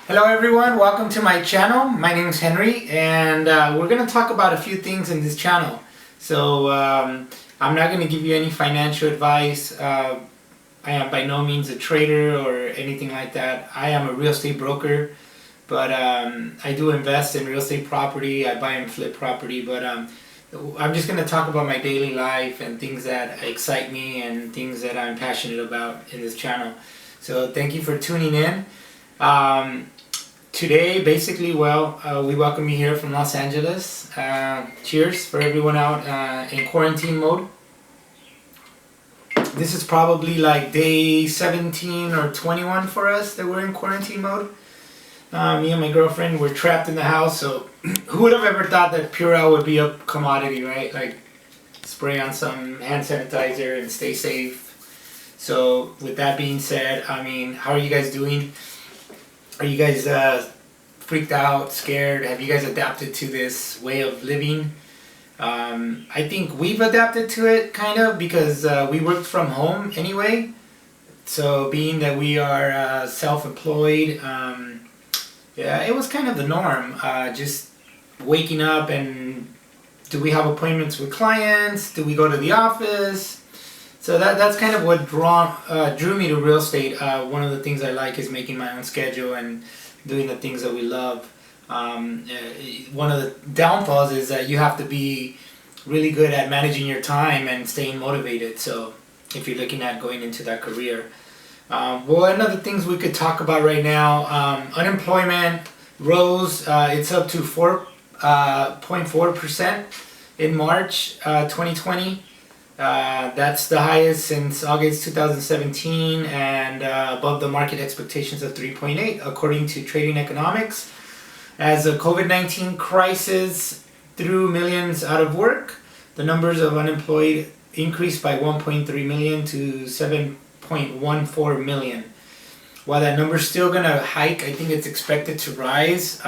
Hello everyone, welcome to my channel. My name is Henry and we're going to talk about a few things in this channel. So I'm not going to give you any financial advice. I am by no means a trader or anything like that. I am a real estate broker, but I do invest in real estate property. I buy and flip property, but I'm just going to talk about my daily life and things that excite me and things that I'm passionate about in this channel. So thank you for tuning in. Today, basically, we welcome you here from Los Angeles. Cheers for everyone out in quarantine mode. This is probably like day 17 or 21 for us that we're in quarantine mode. Me and my girlfriend, we're trapped in the house, so who would have ever thought that Purell would be a commodity, right? Like, spray on some hand sanitizer and stay safe. So, with that being said, I mean, how are you guys doing? Are you guys freaked out, scared? Have you guys adapted to this way of living? I think we've adapted to it kind of because we worked from home anyway. So being that we are self-employed, yeah, it was kind of the norm. Just waking up and do we have appointments with clients? Do we go to the office? So that's kind of what drew me to real estate. One of the things I like is making my own schedule and doing the things that we love. One of the downfalls is that you have to be really good at managing your time and staying motivated. So if you're looking at going into that career. One of the things we could talk about right now, unemployment rose. It's up to 4.4% in March 2020. That's the highest since August 2017 and above the market expectations of 3.8 according to Trading Economics. As the COVID-19 crisis threw millions out of work, the numbers of unemployed increased by 1.3 million to 7.14 million. While that number is still going to hike, I think it's expected to rise.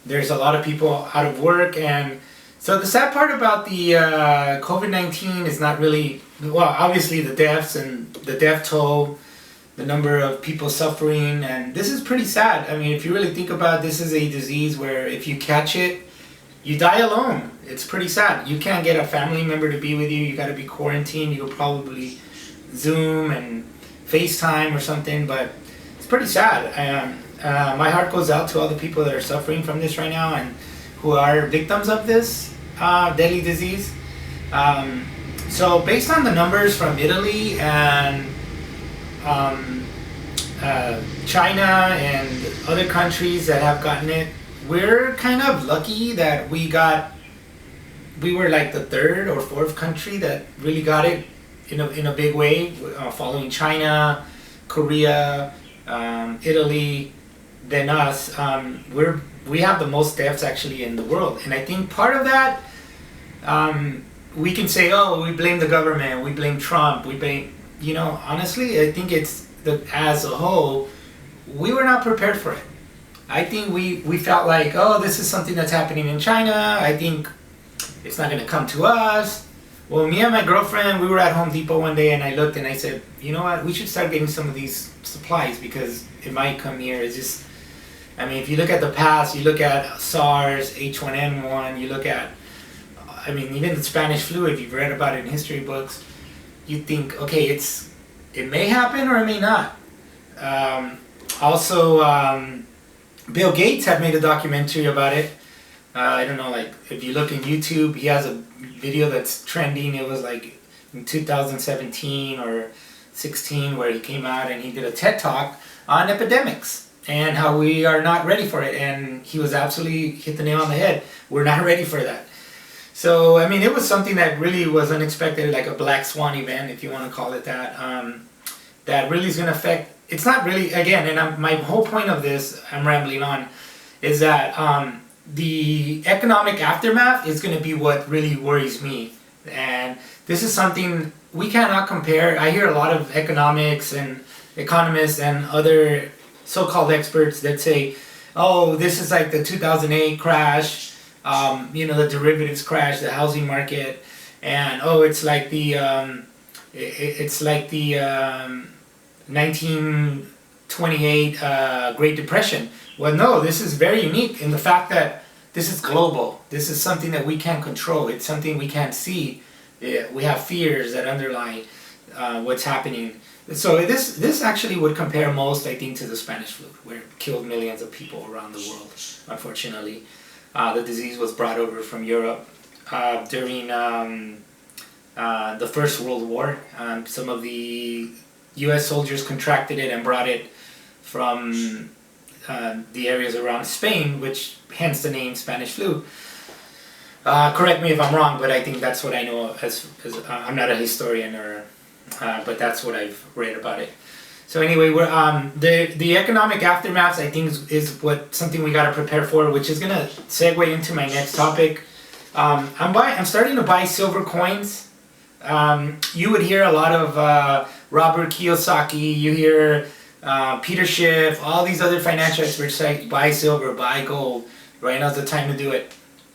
There's a lot of people out of work, and so the sad part about the COVID-19 is not really, well, obviously the deaths and the death toll, the number of people suffering, and this is pretty sad. I mean, if you really think about it, this is a disease where if you catch it, you die alone. It's pretty sad. You can't get a family member to be with you. You got to be quarantined. You'll probably Zoom and FaceTime or something, but it's pretty sad. My heart goes out to all the people that are suffering from this right now and who are victims of this deadly disease. So based on the numbers from Italy and China and other countries that have gotten it, we're kind of lucky that we were like the third or fourth country that really got it in a big way, following China, Korea, Italy, then us. We have the most deaths actually in the world, and I think part of that, we can say, oh, we blame the government, we blame Trump, we blame, honestly, I think it's as a whole, we were not prepared for it. I think we felt like, oh, this is something that's happening in China, I think it's not going to come to us. Well, me and my girlfriend, we were at Home Depot one day and I looked and I said, you know what, we should start getting some of these supplies because it might come here. It's just, I mean, if you look at the past, you look at SARS, H1N1, you look at, I mean, even the Spanish flu, if you've read about it in history books, you think, okay, it may happen or it may not. Also, Bill Gates had made a documentary about it. I don't know, like, if you look in YouTube, he has a video that's trending. It was like in 2017 or 16 where he came out and he did a TED Talk on epidemics and how we are not ready for it. And he was absolutely hit the nail on the head. We're not ready for that. So, I mean, it was something that really was unexpected, like a black swan event, if you want to call it that, that really is going to affect, it's not really, again, and my whole point of this, I'm rambling on, is that the economic aftermath is going to be what really worries me. And this is something we cannot compare. I hear a lot of economics and economists and other so-called experts that say, oh, this is like the 2008 crash, the derivatives crash, the housing market, and oh, it's like the 19 28 Great Depression. Well, no, this is very unique in the fact that this is global. This is something that we can't control. It's something we can't see. We have fears that underlie what's happening. So this actually would compare most, I think, to the Spanish flu, where it killed millions of people around the world, unfortunately. The disease was brought over from Europe during the First World War. Some of the U.S. soldiers contracted it and brought it from the areas around Spain, which hence the name Spanish flu. Correct me if I'm wrong, but I think that's what I know as I'm not a historian, but that's what I've read about it. So anyway, the economic aftermaths, I think, is what something we got to prepare for, which is gonna segue into my next topic. I'm starting to buy silver coins. You would hear a lot of Robert Kiyosaki. You hear Peter Schiff. All these other financial experts say buy silver, buy gold. Right now's the time to do it.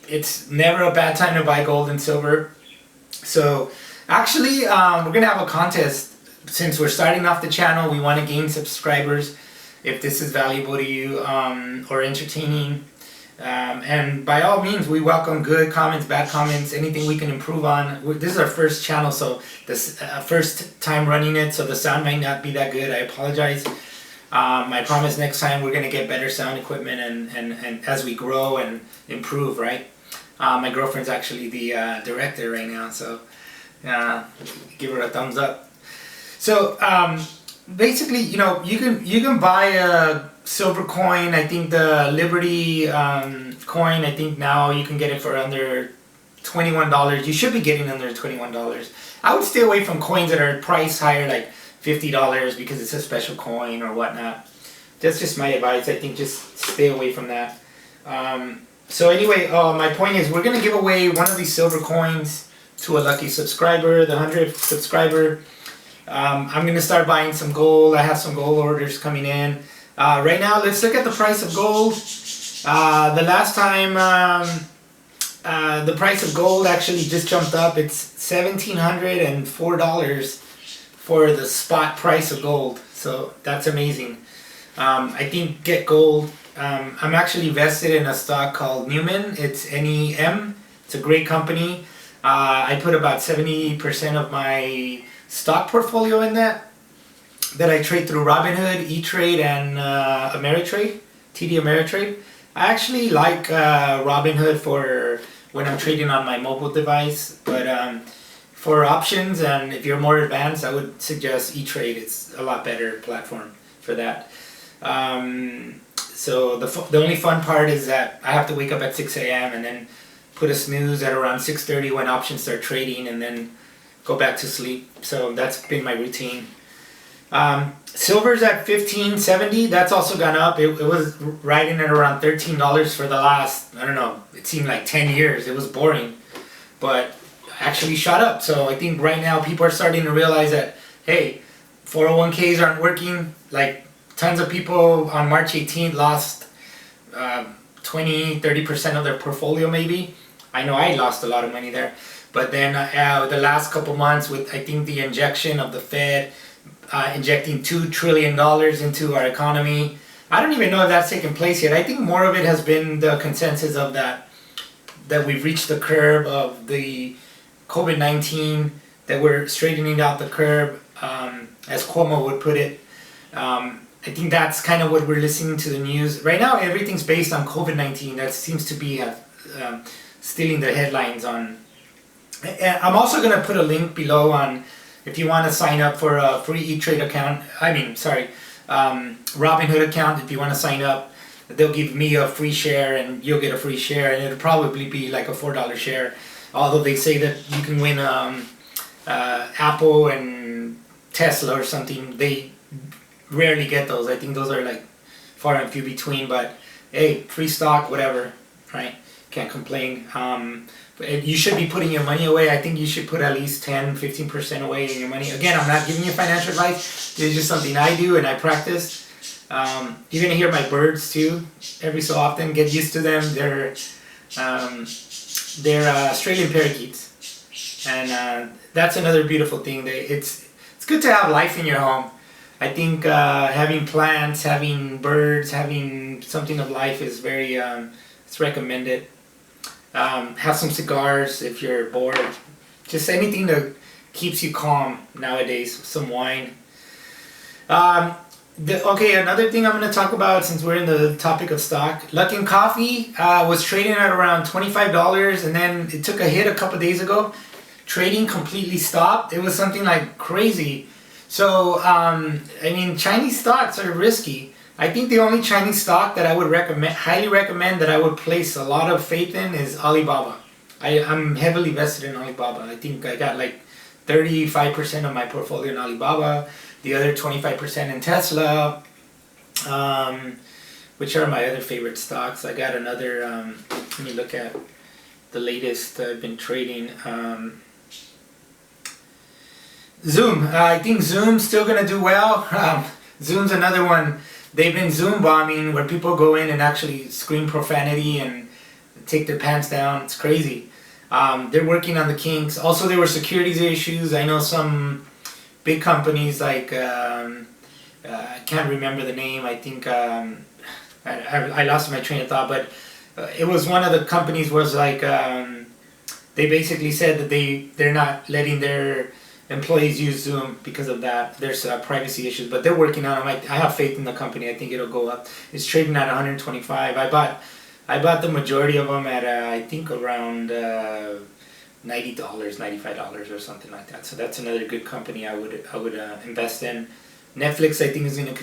It's never a bad time to buy gold and silver. So actually, we're gonna have a contest. Since we're starting off the channel, we want to gain subscribers. If this is valuable to you or entertaining, and by all means, we welcome good comments, bad comments, anything we can improve on. This is our first channel, so this first time running it, so the sound might not be that good. I apologize. I promise next time we're gonna get better sound equipment and as we grow and improve, right? My girlfriend's actually the director right now, so give her a thumbs up. So basically, you know, you can buy a silver coin. I think the Liberty coin, I think now you can get it for under $21. You should be getting under $21. I would stay away from coins that are priced higher, like $50, because it's a special coin or whatnot. That's just my advice. I think just stay away from that. So anyway, my point is we're gonna give away one of these silver coins to a lucky subscriber, the 100th subscriber. I'm going to start buying some gold. I have some gold orders coming in. Right now, let's look at the price of gold. The last time the price of gold actually just jumped up. It's $1,704 for the spot price of gold. So that's amazing. I think get gold. I'm actually invested in a stock called Newman. It's NEM. It's a great company. I put about 70% of my stock portfolio in that I trade through Robinhood, E-Trade, and Ameritrade, TD Ameritrade. I actually like Robinhood for when I'm trading on my mobile device, but for options and if you're more advanced, I would suggest E-Trade. It's a lot better platform for that. So the only fun part is that I have to wake up at 6 a.m. and then put a snooze at around 6:30 when options start trading, and then go back to sleep. So that's been my routine. Silver's at $15.70. That's also gone up. It was riding at around $13 for the last, I don't know, it seemed like 10 years. It was boring, but actually shot up. So I think right now people are starting to realize that, hey, 401ks aren't working. Like tons of people on March 18th lost 20-30% of their portfolio maybe. I know I lost a lot of money there. But then the last couple months with, I think, the injection of the Fed, injecting $2 trillion into our economy. I don't even know if that's taken place yet. I think more of it has been the consensus of that we've reached the curve of the COVID-19, that we're straightening out the curve, as Cuomo would put it. I think that's kind of what we're listening to the news. Right now, everything's based on COVID-19. That seems to be stealing the headlines on. And I'm also going to put a link below on if you want to sign up for a free E-Trade account. Robinhood account. If you want to sign up, they'll give me a free share and you'll get a free share, and it'll probably be like a $4 share. Although they say that you can win Apple and Tesla or something. They rarely get those. I think those are like far and few between. But hey, free stock, whatever, right? Can't complain. You should be putting your money away. I think you should put at least 10-15% away in your money. Again, I'm not giving you financial advice. This is just something I do and I practice. You're going to hear my birds too every so often. Get used to them. They're Australian parakeets. And that's another beautiful thing. It's good to have life in your home. I think having plants, having birds, having something of life is very, it's recommended. Have some cigars if you're bored. Just anything that keeps you calm nowadays. Some wine. Okay, another thing I'm going to talk about since we're in the topic of stock. Luckin Coffee was trading at around $25 and then it took a hit a couple days ago. Trading completely stopped. It was something like crazy. So, I mean, Chinese stocks are risky. I think the only Chinese stock that I would highly recommend, that I would place a lot of faith in is Alibaba. I'm heavily vested in Alibaba. I think I got like 35% of my portfolio in Alibaba, the other 25% in Tesla, which are my other favorite stocks. I got another, let me look at the latest I've been trading. Zoom. I think Zoom's still going to do well. Zoom's another one. They've been Zoom bombing where people go in and actually scream profanity and take their pants down. It's crazy. They're working on the kinks. Also, there were securities issues. I know some big companies like, I can't remember the name. I think, I lost my train of thought, but it was one of the companies was like, they basically said that they're not letting their employees use Zoom because of that. There's privacy issues, but they're working on them. I have faith in the company. I think it'll go up. It's trading at 125. I bought the majority of them at I think around $90, $95 or something like that. So that's another good company I would invest in. Netflix, I think, is going to